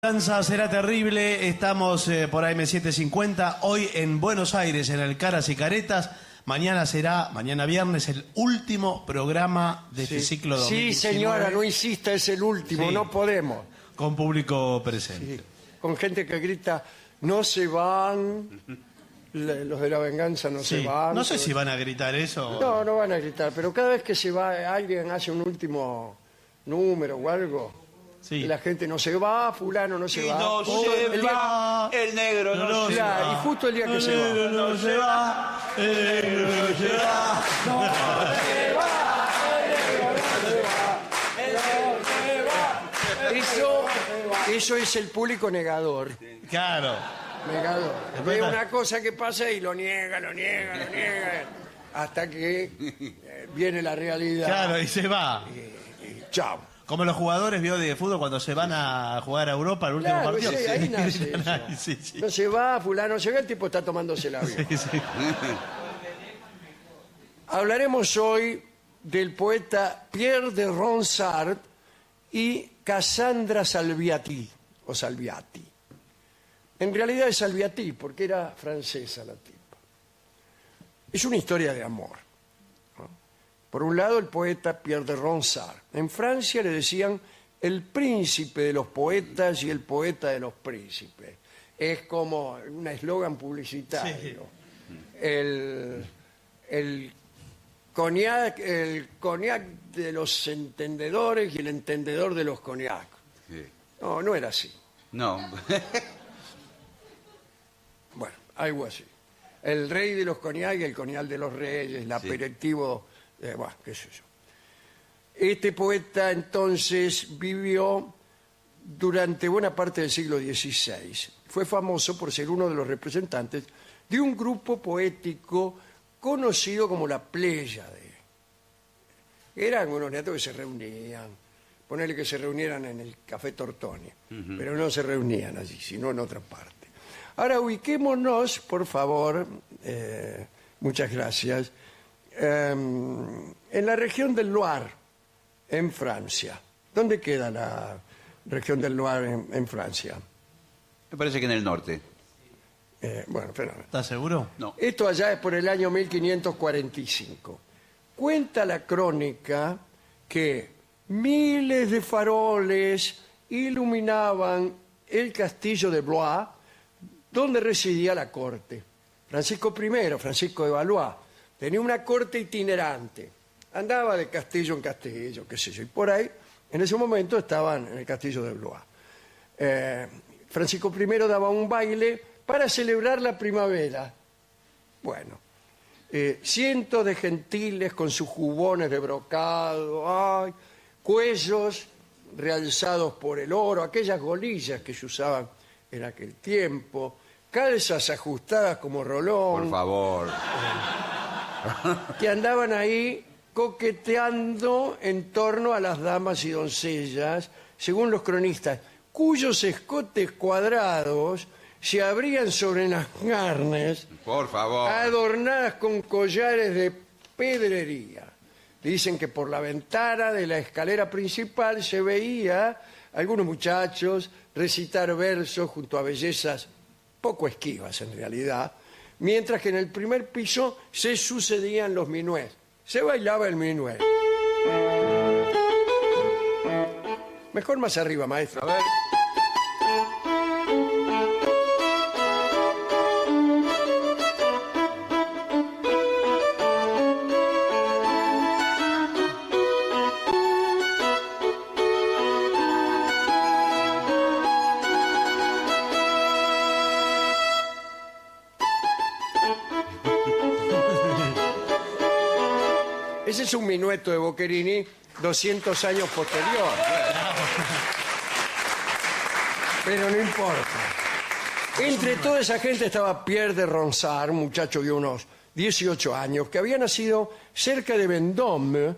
Danza será terrible, estamos por AM750, hoy en Buenos Aires, en el Caras y Caretas. Mañana viernes, el último programa de este ciclo 2019. Sí, señora, no insista, es el último, Sí. no podemos. Con público presente. Sí. Con gente que grita, no se van, los de la venganza no se Sí. van. No sé si van a gritar eso. No, no van a gritar, pero cada vez que se va, alguien hace un último número o algo, Sí. la gente no se va, fulano no se Y va. no Justo se el día- va, el negro no se Claro, va. y justo el día que se va. No se va, no se va. Eso es el público negador. Claro. Negador. Después Ve está- una cosa que pasa y lo niega, hasta que viene la realidad. Claro, y se va. Y chao. Como los jugadores de fútbol cuando se van a jugar a Europa el último Claro, partido. sí, ahí nace eso. Sí, sí. No se va, fulano se va, el tipo está tomándose la vida. Sí, sí. Hablaremos hoy del poeta Pierre de Ronsard y Cassandra Salviati, o Salviati. En realidad es Salviati, porque era francesa la tipa. Es una historia de amor, ¿no? Por un lado, el poeta Pierre de Ronsard. En Francia le decían el príncipe de los poetas y el poeta de los príncipes. Es como un eslogan publicitario. El cognac de los entendedores y el entendedor de los cognac. Sí. No, no era así. No. Bueno, algo así. El rey de los cognac y el cognac de los reyes, el aperitivo, bueno, qué sé yo. Este poeta entonces vivió durante buena parte del siglo XVI. Fue famoso por ser uno de los representantes de un grupo poético conocido como la Pléyade. Eran unos netos que se reunían, ponerle que se reunieran en el Café Tortoni, pero no se reunían allí, sino en otra parte. Ahora ubiquémonos, por favor, muchas gracias, en la región del Loire, en Francia. ¿Dónde queda la región del Loire en Francia? Me parece que en el norte. Bueno, fenómeno. ¿Estás seguro? No. Esto allá es por el año 1545. Cuenta la crónica que miles de faroles iluminaban el castillo de Blois, donde residía la corte. Francisco de Valois, tenía una corte itinerante. Andaba de castillo en castillo, qué sé yo. Y por ahí, en ese momento, estaban en el castillo de Blois. Francisco I daba un baile para celebrar la primavera. Bueno, cientos de gentiles con sus jubones de brocado, cuellos realzados por el oro, aquellas golillas que se usaban en aquel tiempo, calzas ajustadas como rolón, Por favor. que andaban ahí coqueteando en torno a las damas y doncellas, según los cronistas, cuyos escotes cuadrados se abrían sobre las carnes, Por favor. adornadas con collares de pedrería. Dicen que por la ventana de la escalera principal se veía a algunos muchachos recitar versos junto a bellezas poco esquivas en realidad, mientras que en el primer piso se sucedían los minués. Se bailaba el minué. Mejor más arriba, maestro. A ver. Ese es un minueto de Boccherini 200 años posterior. Pero no importa. Entre toda esa gente estaba Pierre de Ronsard, un muchacho de unos 18 años, que había nacido cerca de Vendôme.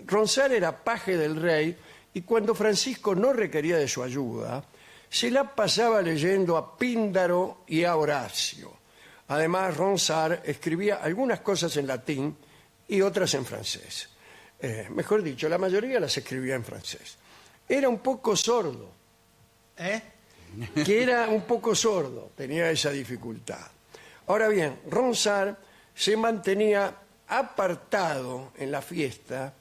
Ronsard era paje del rey y cuando Francisco no requería de su ayuda, se la pasaba leyendo a Píndaro y a Horacio. Además, Ronsard escribía algunas cosas en latín y otras en francés. Mejor dicho, la mayoría las escribía en francés. Era un poco sordo, ¿Eh? que era un poco sordo, tenía esa dificultad. Ahora bien, Ronsard se mantenía apartado en la fiesta,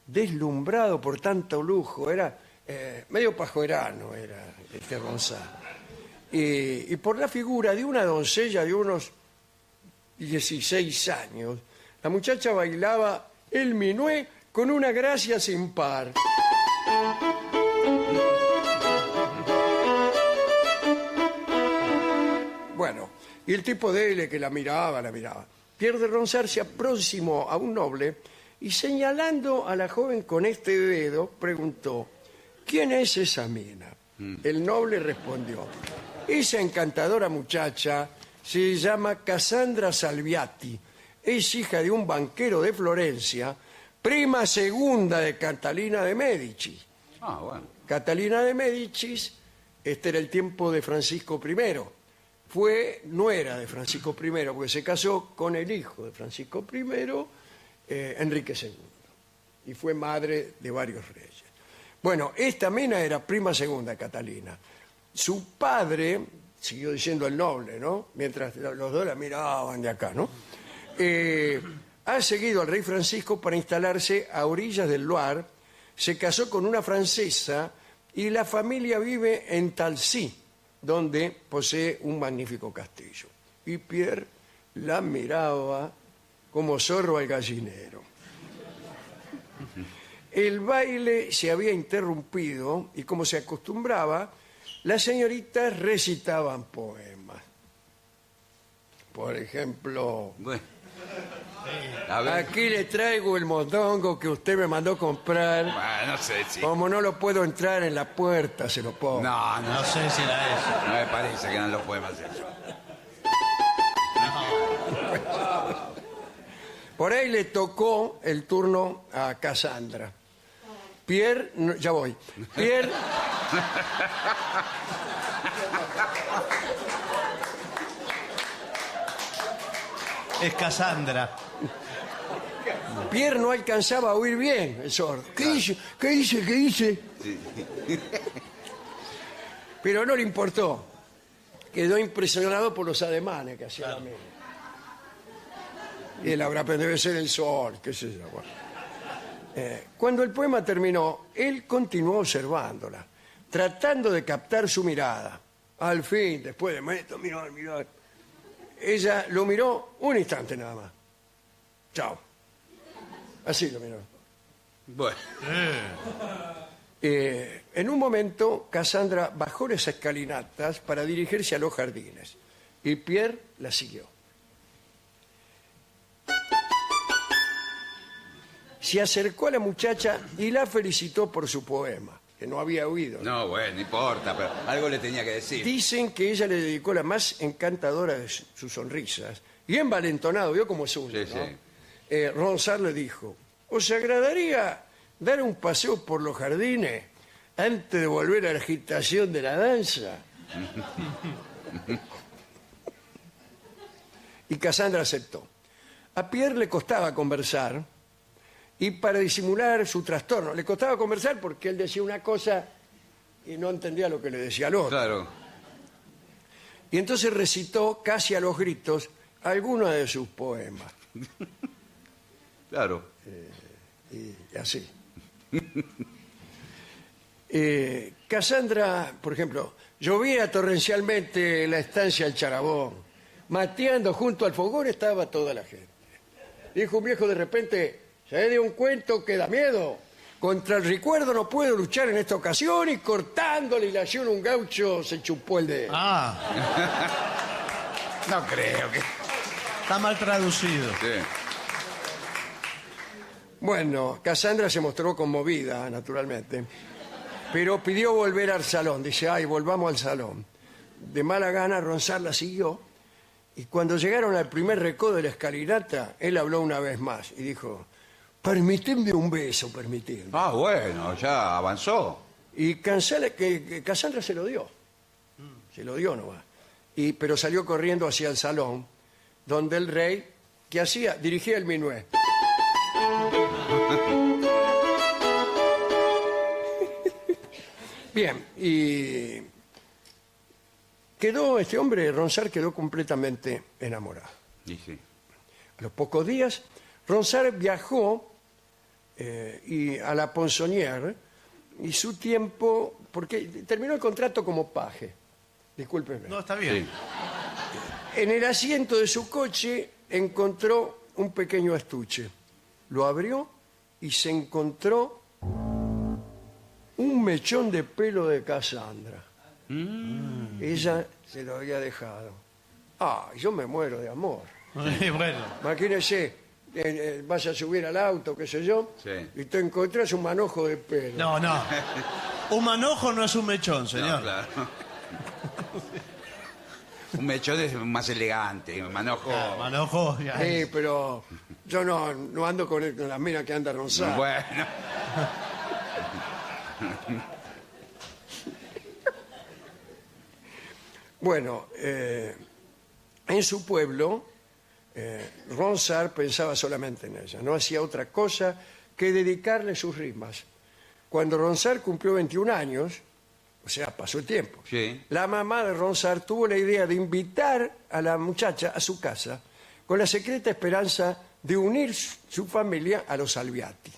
deslumbrado por tanto lujo, era medio pajuerano, era este Ronsard. Y por la figura de una doncella de unos 16 años, la muchacha bailaba el minué con una gracia sin par. Bueno, y el tipo de él que la miraba. Pierre de Ronsard se aproximó a un noble y señalando a la joven con este dedo, preguntó, ¿quién es esa mina? El noble respondió, esa encantadora muchacha se llama Cassandra Salviati, es hija de un banquero de Florencia, prima segunda de Catalina de Médicis. Ah, bueno. Catalina de Médicis, este era el tiempo de Francisco I. Fue nuera de Francisco I, porque se casó con el hijo de Francisco I, Enrique II, y fue madre de varios reyes. Bueno, esta mina era prima segunda de Catalina. Su padre, siguió diciendo el noble, ¿no? Mientras los dos la miraban de acá, ¿no? Ha seguido al rey Francisco para instalarse a orillas del Loire, se casó con una francesa y la familia vive en Talcy, donde posee un magnífico castillo. Y Pierre la miraba como zorro al gallinero. El baile se había interrumpido y como se acostumbraba, las señoritas recitaban poemas. Por ejemplo, Bueno. A ver. aquí le traigo el mondongo que usted me mandó comprar. Bueno, no sé si... Como no lo puedo entrar en la puerta, se lo pongo. No, no, No sé si la es. no me parece que no lo podemos hacer. Por ahí le tocó el turno a Cassandra. Pierre, no, ya voy. Pierre... Es Cassandra. Pierre no alcanzaba a oír bien el sordo. ¿Qué dice? ¿Qué dice? ¿Qué dice? Pero no le importó. Quedó impresionado por los ademanes que hacía la mina. Y él habrá aprendido, debe ser el sol, qué sé yo. Bueno. Cuando el poema terminó, él continuó observándola, tratando de captar su mirada. Al fin, después de mirar. Ella lo miró un instante nada más. Chao. Así lo miró. Bueno. En un momento, Cassandra bajó las escalinatas para dirigirse a los jardines y Pierre la siguió. Se acercó a la muchacha y la felicitó por su poema, que no había oído. No, bueno, no importa, pero algo le tenía que decir. Dicen que ella le dedicó la más encantadora de sus sonrisas. Y envalentonado, vio cómo es uno, Sí, ¿no? sí. Ronsard le dijo, ¿os agradaría dar un paseo por los jardines antes de volver a la agitación de la danza? Y Cassandra aceptó. A Pierre le costaba conversar y para disimular su trastorno, le costaba conversar porque él decía una cosa y no entendía lo que le decía al otro. Claro. Y entonces recitó casi a los gritos algunos de sus poemas. Claro. Y así. Cassandra, por ejemplo, llovía torrencialmente en la estancia del Charabón. Mateando junto al fogón estaba toda la gente. Dijo un viejo de repente, se dio un cuento que da miedo. Contra el recuerdo no puedo luchar en esta ocasión y cortándole la acción un gaucho se chupó el dedo. No creo que... Está mal traducido. Sí. Bueno, Cassandra se mostró conmovida, naturalmente, pero pidió volver al salón. Dice, ay, volvamos al salón. De mala gana, Ronsard la siguió, y cuando llegaron al primer recodo de la escalinata, él habló una vez más y dijo, permitidme un beso, permitidme. Ah, bueno, ya avanzó. Y Cassandra se lo dio. Se lo dio nomás. Pero salió corriendo hacia el salón, donde el rey, ¿qué hacía? Dirigía el minué. Bien, y Este hombre, Ronsard, quedó completamente enamorado. Y sí. A los pocos días, Ronsard viajó a la Poissonnière y su tiempo, porque terminó el contrato como paje, discúlpenme. No, está bien. Sí. En el asiento de su coche encontró un pequeño estuche. Lo abrió y se encontró un mechón de pelo de Cassandra. Ella se lo había dejado. Yo me muero de amor. Bueno, Imagínese, vas a subir al auto, qué sé yo, Sí. y te encontrás un manojo de pelo. no, no. Un manojo no es un mechón, señor. No, claro. Un mechón es más elegante, un manojo. Manojo, ya Sí, es. pero yo no ando con la mina que anda Ronsard. Bueno. Bueno, en su pueblo, Ronsard pensaba solamente en ella, no hacía otra cosa que dedicarle sus rimas. Cuando Ronsard cumplió 21 años, o sea, pasó el tiempo, Sí. la mamá de Ronsard tuvo la idea de invitar a la muchacha a su casa con la secreta esperanza de unir su familia a los Salviati.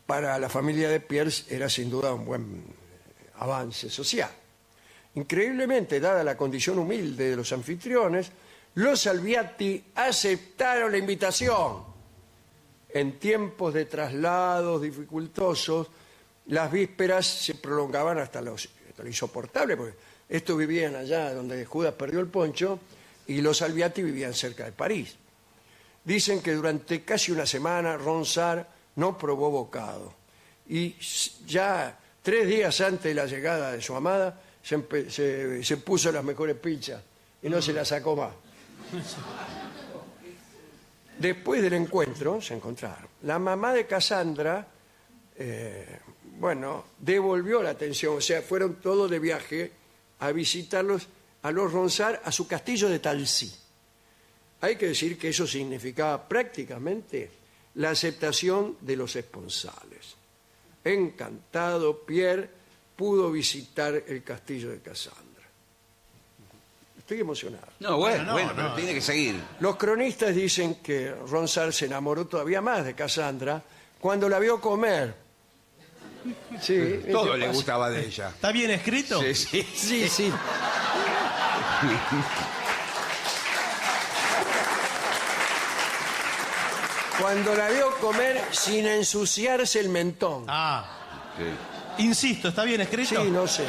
Para la familia de Pierce era sin duda un buen avance social. Increíblemente, dada la condición humilde de los anfitriones, los Salviati aceptaron la invitación. En tiempos de traslados dificultosos, las vísperas se prolongaban hasta lo insoportable, porque estos vivían allá donde Judas perdió el poncho y los Salviati vivían cerca de París. Dicen que durante casi una semana Ronsard no probó bocado y ya 3 días antes de la llegada de su amada se puso las mejores pizzas y no se las sacó más. Después del encuentro se encontraron. La mamá de Cassandra, devolvió la atención, o sea, fueron todos de viaje a visitarlos a los Ronsard a su castillo de Talcy. Hay que decir que eso significaba prácticamente la aceptación de los esponsales. Encantado, Pierre pudo visitar el castillo de Cassandra. Estoy emocionado. No, bueno, Bueno, pero no. tiene que seguir. Los cronistas dicen que Ronsard se enamoró todavía más de Cassandra cuando la vio comer. Sí, Todo ¿qué le pasa? gustaba de ella. ¿Está bien escrito? Sí, sí. Sí, sí. Cuando la vio comer sin ensuciarse el mentón. Sí. Insisto, ¿está bien Sí, escrito? no sé.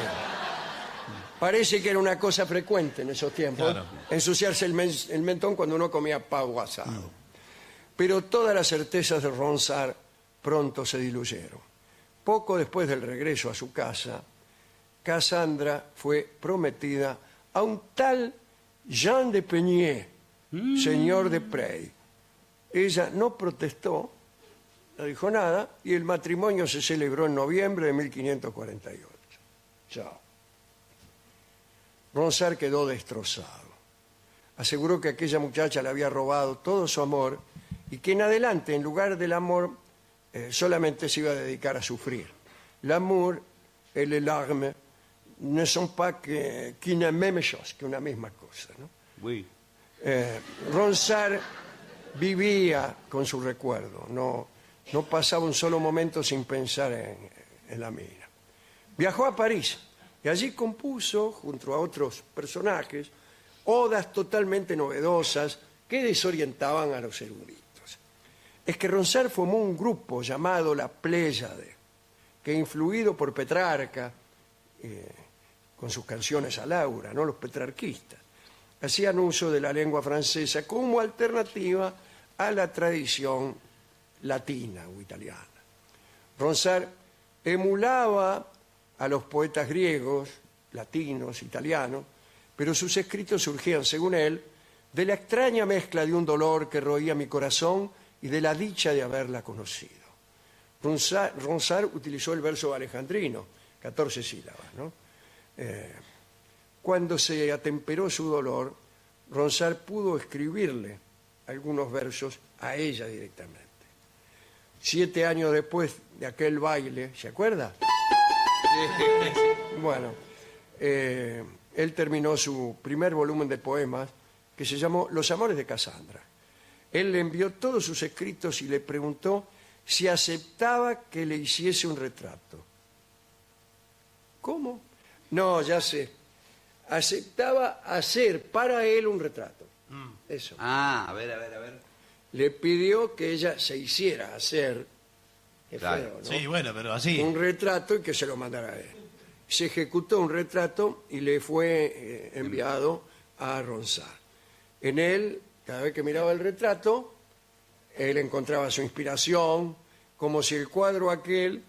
Parece que era una cosa frecuente en esos tiempos, Claro. ensuciarse el mentón cuando uno comía pavo asado. Pero todas las certezas de Ronsard pronto se diluyeron. Poco después del regreso a su casa, Cassandra fue prometida a un tal Jean de Peigné, señor de Prey. Ella no protestó, no dijo nada, y el matrimonio se celebró en noviembre de 1548. Chao. Ronsard quedó destrozado. Aseguró que aquella muchacha le había robado todo su amor y que en adelante, en lugar del amor, solamente se iba a dedicar a sufrir. L'amour et les larmes ne sont pas qu'une même chose, que una misma cosa, ¿no? Uy. Ronsard vivía con su recuerdo, no pasaba un solo momento sin pensar en la mina. Viajó a París y allí compuso, junto a otros personajes, odas totalmente novedosas que desorientaban a los eruditos. Es que Ronsard formó un grupo llamado la Pléyade, que influido por Petrarca, con sus canciones a Laura, ¿no? Los petrarquistas, hacían uso de la lengua francesa como alternativa a la tradición latina o italiana. Ronsard emulaba a los poetas griegos, latinos, italianos, pero sus escritos surgían, según él, de la extraña mezcla de un dolor que roía mi corazón y de la dicha de haberla conocido. Ronsard utilizó el verso alejandrino, 14 sílabas, ¿no? Cuando se atemperó su dolor, Ronsard pudo escribirle algunos versos a ella directamente. 7 años después de aquel baile, ¿se acuerda? Bueno, él terminó su primer volumen de poemas que se llamó Los amores de Casandra. Él le envió todos sus escritos y le preguntó si aceptaba que le hiciese un retrato. ¿Cómo? No, ya sé. Aceptaba hacer para él un retrato. Eso. Ah, a ver, a ver, a ver. Le pidió que ella se hiciera hacer, qué Claro. feo, ¿no? Sí, bueno, pero así. Un retrato y que se lo mandara a él. Se ejecutó un retrato y le fue enviado a Ronsard. En él, cada vez que miraba el retrato, él encontraba su inspiración, como si el cuadro aquel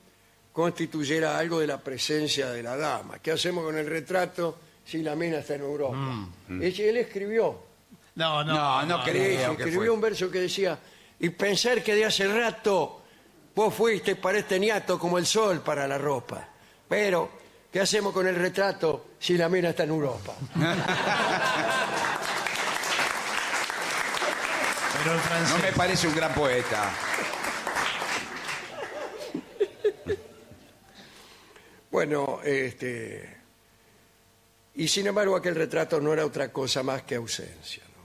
constituyera algo de la presencia de la dama. ¿Qué hacemos con el retrato si la mina está en Europa? Él escribió. No creo que Escribió fue. un verso que decía: y pensar que de hace rato vos fuiste para este niato como el sol para la ropa. Pero, ¿qué hacemos con el retrato si la mina está en Europa? Pero el francés. No me parece un gran poeta. Bueno, y sin embargo aquel retrato no era otra cosa más que ausencia, ¿no?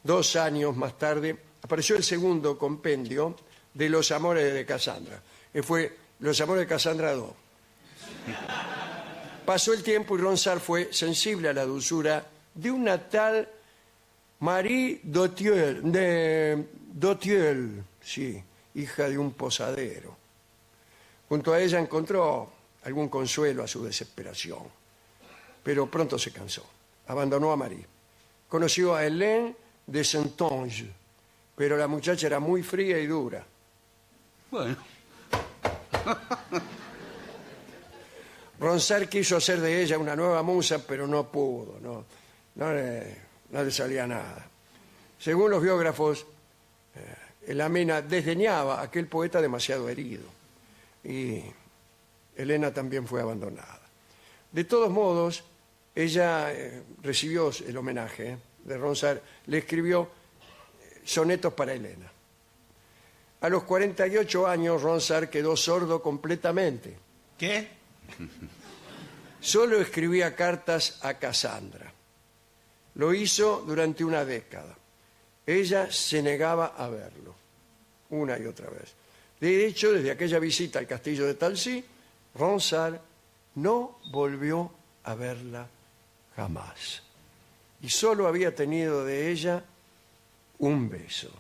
2 años más tarde apareció el segundo compendio de Los amores de Casandra, que fue Los amores de Casandra 2. Pasó el tiempo y Ronsard fue sensible a la dulzura de una tal Marie Dauteuil, sí, hija de un posadero. Junto a ella encontró algún consuelo a su desesperación, pero pronto se cansó. Abandonó a Marie. Conoció a Hélène de Saintonge, pero la muchacha era muy fría y dura. Bueno. Ronsard quiso hacer de ella una nueva musa, pero no pudo, no le salía nada. Según los biógrafos, la mina desdeñaba a aquel poeta demasiado herido, y Helena también fue abandonada. De todos modos, ella recibió el homenaje de Ronsard, le escribió sonetos para Helena. A los 48 años, Ronsard quedó sordo completamente. ¿Qué? Solo escribía cartas a Casandra. Lo hizo durante una década. Ella se negaba a verlo, una y otra vez. De hecho, desde aquella visita al castillo de Talcy, Ronsard no volvió a verla jamás. Y solo había tenido de ella un beso.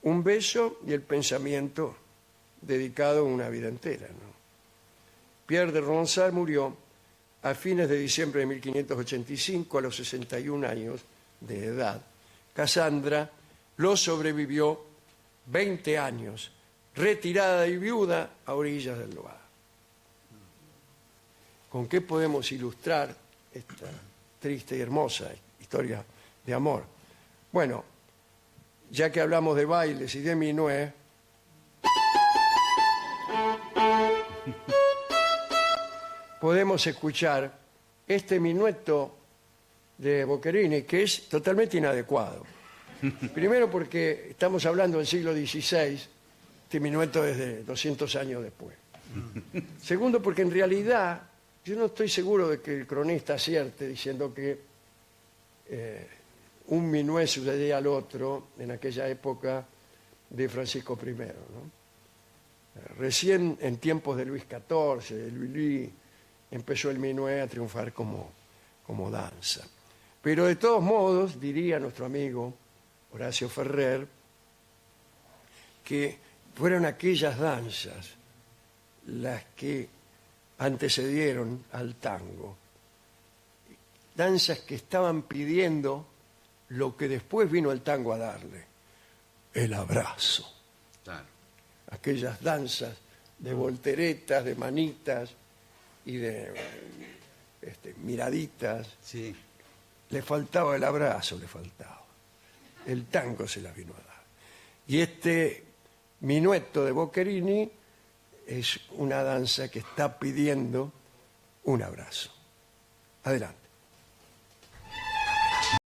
Un beso y el pensamiento dedicado una vida entera, ¿no? Pierre de Ronsard murió a fines de diciembre de 1585, a los 61 años de edad. Casandra lo sobrevivió 20 años, retirada y viuda a orillas del Loire. ¿Con qué podemos ilustrar esta triste y hermosa historia de amor? Bueno, ya que hablamos de bailes y de minué, podemos escuchar este minueto de Boccherini, que es totalmente inadecuado. Primero porque estamos hablando del siglo XVI, este minueto es de 200 años después. Segundo porque en realidad yo no estoy seguro de que el cronista acierte diciendo que un minué sucedía al otro en aquella época de Francisco I, ¿no? Recién en tiempos de Luis XIV, de Lully, empezó el minué a triunfar como danza. Pero de todos modos, diría nuestro amigo Horacio Ferrer, que fueron aquellas danzas las que antecedieron al tango. Danzas que estaban pidiendo lo que después vino el tango a darle, el abrazo. Claro. Aquellas danzas de volteretas, de manitas y de miraditas. Sí. Le faltaba el abrazo, le faltaba. El tango se las vino a dar. Y este minueto de Boccherini es una danza que está pidiendo un abrazo. Adelante.